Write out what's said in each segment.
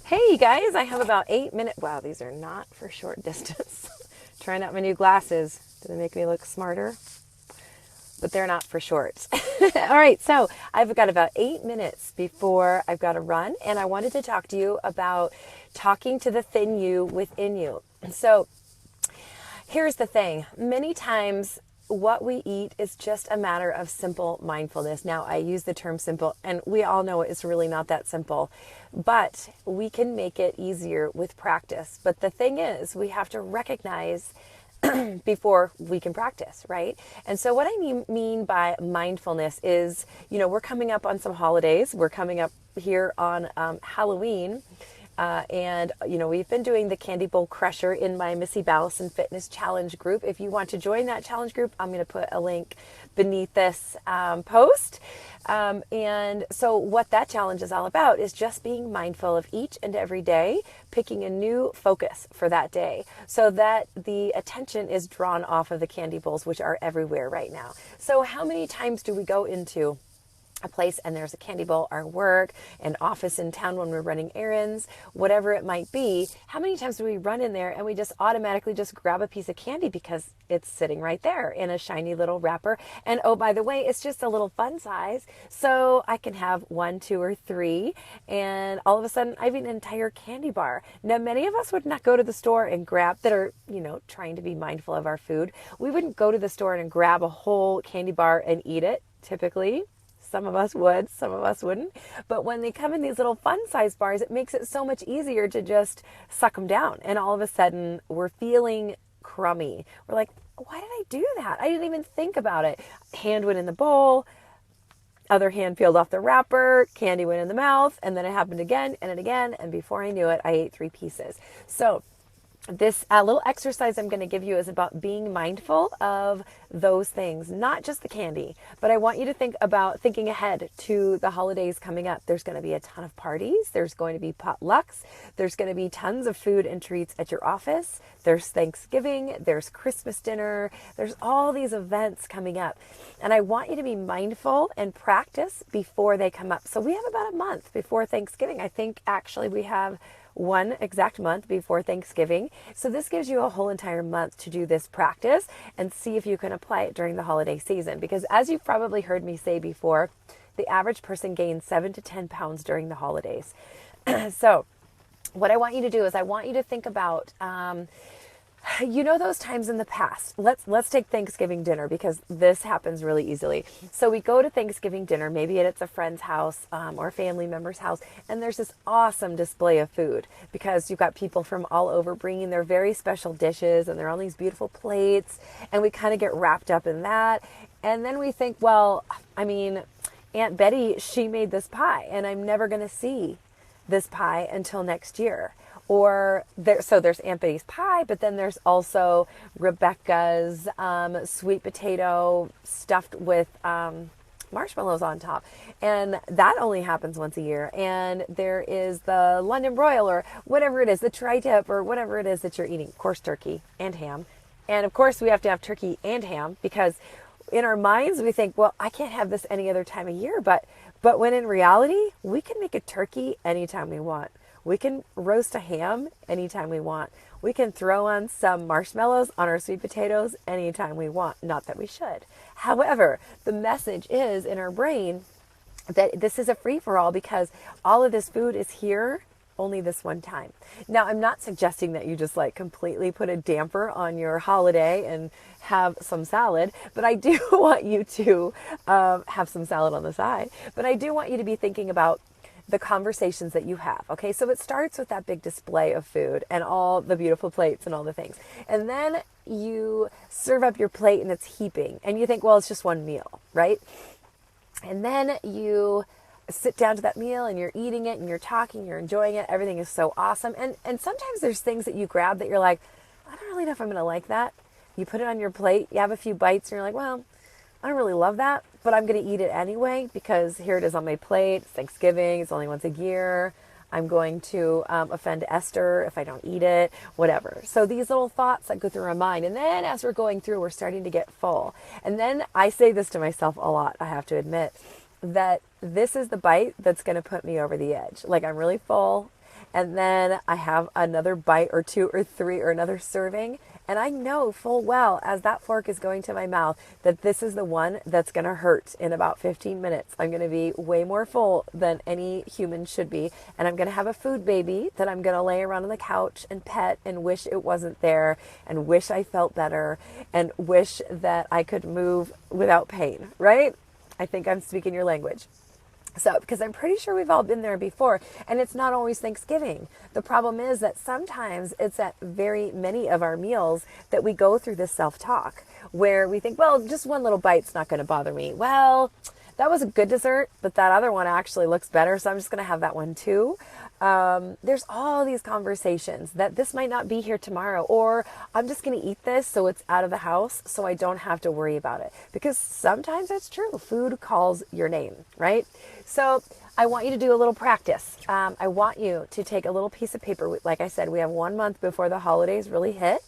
Hey you guys, I have about 8 minutes. Wow, these are not for short distance. Trying out my new glasses. Do they make me look smarter? But they're not for short. All right, so I've got about 8 minutes before I've got to run, and I wanted to talk to you about talking to the thin you within you. So here's the thing. Many times what we eat is just a matter of simple mindfulness. Now, I use the term simple, and we all know it's really not that simple, but we can make it easier with practice. But the thing is, we have to recognize before we can practice, right? And so what I mean by mindfulness is, we're coming up on some holidays. We're coming up here on Halloween. We've been doing the Candy Bowl Crusher in my Missy Ballison Fitness Challenge group. If you want to join that challenge group, I'm going to put a link beneath this post. And so what that challenge is all about is just being mindful of each and every day, picking a new focus for that day so that the attention is drawn off of the candy bowls, which are everywhere right now. So how many times do we go into a place and there's a candy bowl, our work, an office in town when we're running errands, whatever it might be? How many times do we run in there and we just automatically just grab a piece of candy because it's sitting right there in a shiny little wrapper? And oh, by the way, it's just a little fun size. So I can have 1, 2, or 3. And all of a sudden I've eaten an entire candy bar. Now, many of us would not go to the store and grab that are, trying to be mindful of our food. We wouldn't go to the store and grab a whole candy bar and eat it typically. Some of us would, some of us wouldn't. But when they come in these little fun size bars, it makes it so much easier to just suck them down. And all of a sudden we're feeling crummy. We're like, why did I do that? I didn't even think about it. Hand went in the bowl, other hand peeled off the wrapper, candy went in the mouth, and then it happened again and again. And before I knew it, I ate 3 pieces. So this little exercise I'm going to give you is about being mindful of those things, not just the candy, but I want you to think about thinking ahead to the holidays coming up. There's going to be a ton of parties. There's going to be potlucks. There's going to be tons of food and treats at your office. There's Thanksgiving. There's Christmas dinner. There's all these events coming up. And I want you to be mindful and practice before they come up. So we have about a month before Thanksgiving. I think actually we have one exact month before Thanksgiving. So this gives you a whole entire month to do this practice and see if you can apply it during the holiday season. Because as you've probably heard me say before, the average person gains 7 to 10 pounds during the holidays. So what I want you to do is I want you to think about, those times in the past. Let's take Thanksgiving dinner because this happens really easily. So we go to Thanksgiving dinner, maybe it's a friend's house or a family member's house, and there's this awesome display of food because you've got people from all over bringing their very special dishes and they're on these beautiful plates, and we kind of get wrapped up in that. And then we think, well, Aunt Betty, she made this pie and I'm never going to see this pie until next year. Or there's Aunt Betty's pie, but then there's also Rebecca's sweet potato stuffed with marshmallows on top. And that only happens once a year. And there is the London broil or whatever it is, the tri-tip or whatever it is that you're eating. Of course, turkey and ham. And of course, we have to have turkey and ham because in our minds, we think, well, I can't have this any other time of year. But when in reality, we can make a turkey anytime we want. We can roast a ham anytime we want. We can throw on some marshmallows on our sweet potatoes anytime we want. Not that we should. However, the message is in our brain that this is a free-for-all because all of this food is here only this one time. Now, I'm not suggesting that you just completely put a damper on your holiday and have some salad, but I do want you to have some salad on the side. But I do want you to be thinking about the conversations that you have. Okay, so it starts with that big display of food and all the beautiful plates and all the things. And then you serve up your plate and it's heaping. And you think, well, it's just one meal, right? And then you sit down to that meal and you're eating it and you're talking, you're enjoying it. Everything is so awesome. And sometimes there's things that you grab that you're like, I don't really know if I'm going to like that. You put it on your plate, you have a few bites and you're like, well, I don't really love that, but I'm going to eat it anyway because here it is on my plate. It's Thanksgiving. It's only once a year. I'm going to offend Esther if I don't eat it, whatever. So these little thoughts that go through our mind. And then as we're going through, we're starting to get full. And then I say this to myself a lot, I have to admit, that this is the bite that's going to put me over the edge. Like I'm really full and then I have another bite or two or three or another serving. And I know full well as that fork is going to my mouth that this is the one that's going to hurt in about 15 minutes. I'm going to be way more full than any human should be. And I'm going to have a food baby that I'm going to lay around on the couch and pet and wish it wasn't there and wish I felt better and wish that I could move without pain, right? I think I'm speaking your language. So, because I'm pretty sure we've all been there before, and it's not always Thanksgiving. The problem is that sometimes it's at very many of our meals that we go through this self-talk where we think, well, just one little bite's not going to bother me. Well, that was a good dessert, but that other one actually looks better, so I'm just going to have that one too. There's all these conversations that this might not be here tomorrow, or I'm just going to eat this so it's out of the house so I don't have to worry about it. Because sometimes it's true. Food calls your name, right? So I want you to do a little practice. I want you to take a little piece of paper. Like I said, we have 1 month before the holidays really hit.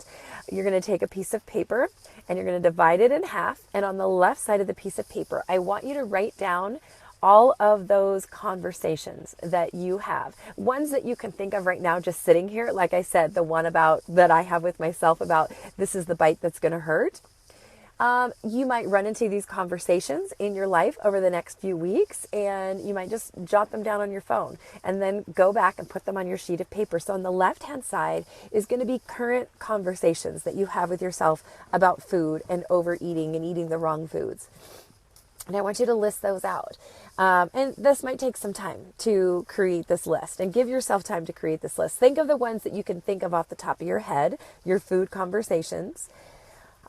You're going to take a piece of paper and you're going to divide it in half. And on the left side of the piece of paper, I want you to write down all of those conversations that you have, ones that you can think of right now just sitting here. Like I said, the one about that I have with myself about this is the bite that's going to hurt. You might run into these conversations in your life over the next few weeks, and you might just jot them down on your phone and then go back and put them on your sheet of paper. So on the left-hand side is going to be current conversations that you have with yourself about food and overeating and eating the wrong foods. And I want you to list those out. And this might take some time to create this list, and give yourself time to create this list. Think of the ones that you can think of off the top of your head, your food conversations.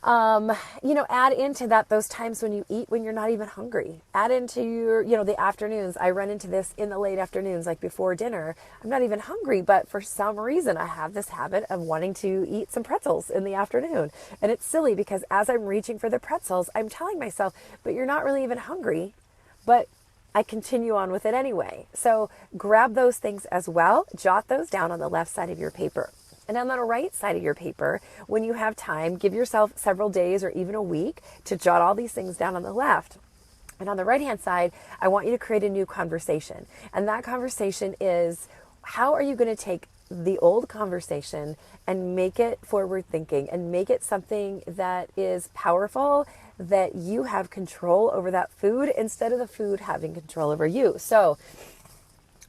Add into that those times when you eat when you're not even hungry. Add into your, the afternoons. I run into this in the late afternoons, like before dinner. I'm not even hungry, but for some reason I have this habit of wanting to eat some pretzels in the afternoon. And it's silly because as I'm reaching for the pretzels, I'm telling myself, but you're not really even hungry, but I continue on with it anyway. So grab those things as well. Jot those down on the left side of your paper. And on the right side of your paper, when you have time, give yourself several days or even a week to jot all these things down on the left. And on the right-hand side, I want you to create a new conversation. And that conversation is, how are you going to take the old conversation and make it forward thinking and make it something that is powerful, that you have control over that food instead of the food having control over you. So,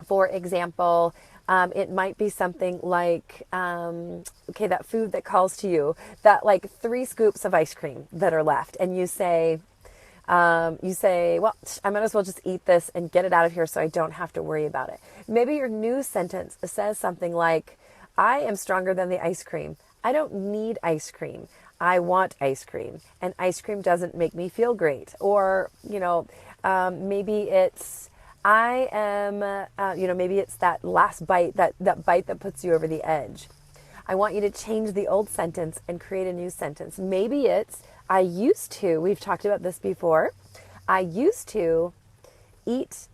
for example, it might be something like, that food that calls to you, that like 3 scoops of ice cream that are left. And you say, well, I might as well just eat this and get it out of here so I don't have to worry about it. Maybe your new sentence says something like, I am stronger than the ice cream. I don't need ice cream. I want ice cream, and ice cream doesn't make me feel great. Or, maybe it's, maybe it's that last bite, that bite that puts you over the edge. I want you to change the old sentence and create a new sentence. Maybe it's, I used to, we've talked about this before, I used to eat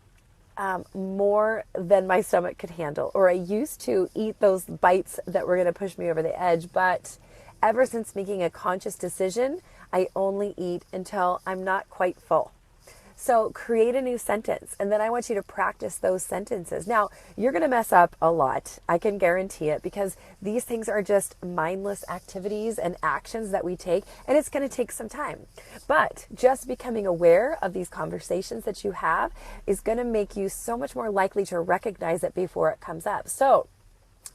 more than my stomach could handle, or I used to eat those bites that were going to push me over the edge, but ever since making a conscious decision, I only eat until I'm not quite full. So create a new sentence, and then I want you to practice those sentences. Now, you're going to mess up a lot. I can guarantee it, because these things are just mindless activities and actions that we take, and it's going to take some time. But just becoming aware of these conversations that you have is going to make you so much more likely to recognize it before it comes up. So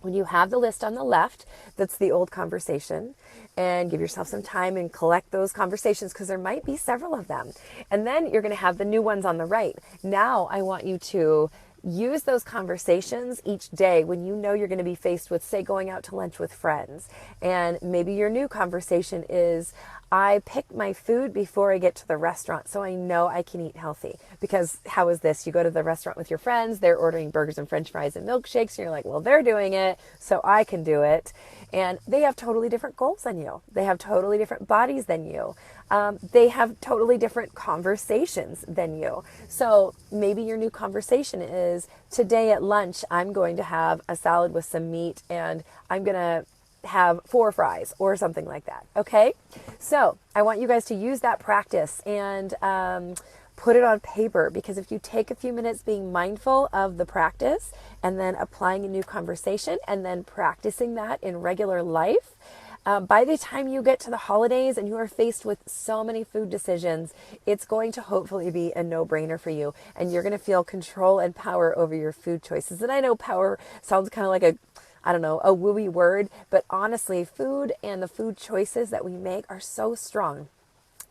when you have the list on the left, that's the old conversation, and give yourself some time and collect those conversations, because there might be several of them. And then you're going to have the new ones on the right. Now I want you to use those conversations each day when you know you're going to be faced with, say, going out to lunch with friends. And maybe your new conversation is, I pick my food before I get to the restaurant so I know I can eat healthy. Because how is this? You go to the restaurant with your friends, they're ordering burgers and french fries and milkshakes, and you're like, well, they're doing it, so I can do it. And they have totally different goals than you. They have totally different bodies than you. They have totally different conversations than you. So maybe your new conversation is, today at lunch, I'm going to have a salad with some meat, and I'm going to have 4 fries or something like that. Okay. So I want you guys to use that practice and, put it on paper, because if you take a few minutes being mindful of the practice and then applying a new conversation and then practicing that in regular life, by the time you get to the holidays and you are faced with so many food decisions, it's going to hopefully be a no-brainer for you, and you're going to feel control and power over your food choices. And I know power sounds kind of like a wooey word, but honestly, food and the food choices that we make are so strong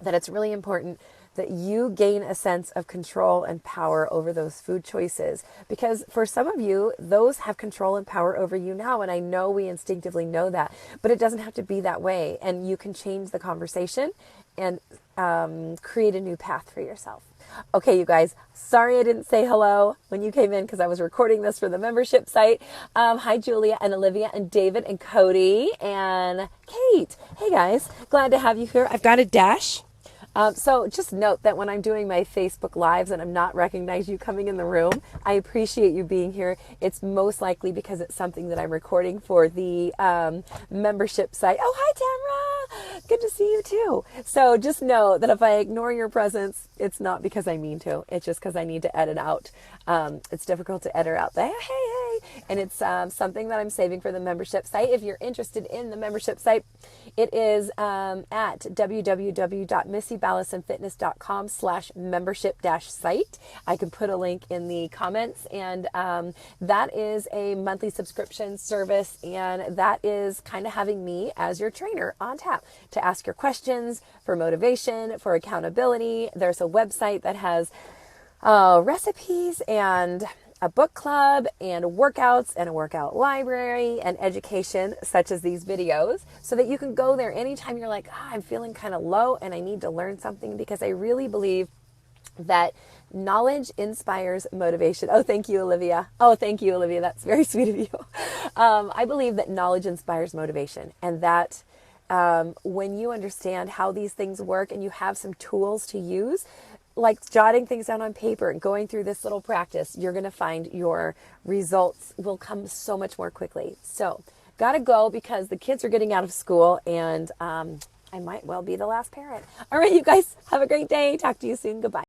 that it's really important that you gain a sense of control and power over those food choices. Because for some of you, those have control and power over you now. And I know we instinctively know that, but it doesn't have to be that way. And you can change the conversation and create a new path for yourself. Okay, you guys, sorry I didn't say hello when you came in because I was recording this for the membership site. Hi, Julia and Olivia and David and Cody and Kate. Hey, guys, glad to have you here. I've got a dash. So just note that when I'm doing my Facebook Lives and I'm not recognizing you coming in the room, I appreciate you being here. It's most likely because it's something that I'm recording for the membership site. Oh, hi, Tamara. Good to see you too. So just know that if I ignore your presence, it's not because I mean to. It's just because I need to edit out. It's difficult to edit out the hey. And it's something that I'm saving for the membership site. If you're interested in the membership site, it is at www.missyballasonfitness.com/membership-site. I can put a link in the comments, and that is a monthly subscription service, and that is kind of having me as your trainer on tap to ask your questions for motivation, for accountability. There's a website that has recipes and a book club and workouts and a workout library and education such as these videos, so that you can go there anytime you're like, I'm feeling kind of low and I need to learn something, because I really believe that knowledge inspires motivation. Oh, thank you, Olivia. That's very sweet of you. I believe that knowledge inspires motivation, and that when you understand how these things work and you have some tools to use, like jotting things down on paper and going through this little practice, you're going to find your results will come so much more quickly. So, gotta go because the kids are getting out of school, and I might well be the last parent. All right, you guys, have a great day. Talk to you soon. Goodbye.